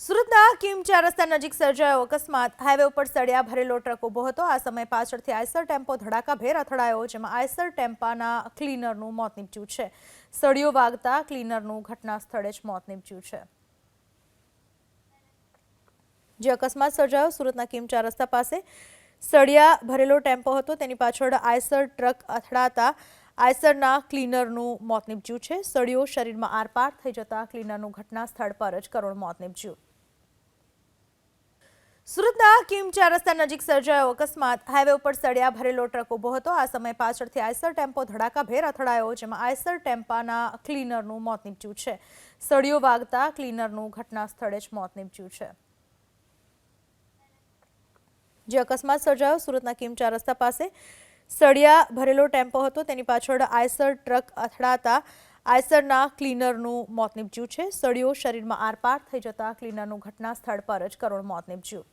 સુરતના કિમ 4 રસ્તા નજીક સર્જાયો અકસ્માત। હાઈવે ઉપર સળિયા ભરેલો ટ્રક ઊભો હતો। આ સમયે પાછળથી આઈસર ટેમ્પો ધડાકાભેર અથડાયો, જેમાં આઈસર ટેમ્પાના ક્લીનરનું મોત નીપજ્યું છે। સળિયો વાગતા ક્લીનરનું ઘટના સ્થળે જ મોત નીપજ્યું છે। જે અકસ્માત સર્જાયો સુરતના કિમ 4 રસ્તા પાસે સળિયા ભરેલો ટેમ્પો હતો, તેની પાછળ આઈસર ટ્રક અથડાતા આઈસરના ક્લીનરનું મોત નીપજ્યું છે। સળિયો શરીરમાં આરપાર થઈ જતા ક્લીનરનું ઘટના સ્થળ પર જ કરુણ મોત નીપજ્યું। સુરતના કિમ 4 રસ્તા નજીક સર્જાયો અકસ્માત। હાઈવે ઉપર સળિયા ભરેલો ટ્રક ઊભો હતો। આ સમયે પાછળથી આઈસર ટેમ્પો ધડાકાભેર અથડાયો, જેમાં આઈસર ટેમ્પાના ક્લીનરનું મોત નીપજ્યું છે। સળિયો વાગતા ક્લીનરનું ઘટના સ્થળે જ મોત નીપજ્યું છે। જે અકસ્માત સર્જાયો સુરતના કિમ 4 રસ્તા પાસે સળિયા ભરેલો ટેમ્પો હતો, તેની પાછળ આઈસર ટ્રક અથડાતા આઈસરના ક્લીનરનું મોત નીપજ્યું છે। સળિયો શરીરમાં આરપાર થઈ જતા ક્લીનરનું ઘટના સ્થળ પર જ કરુણ મોત નીપજ્યું।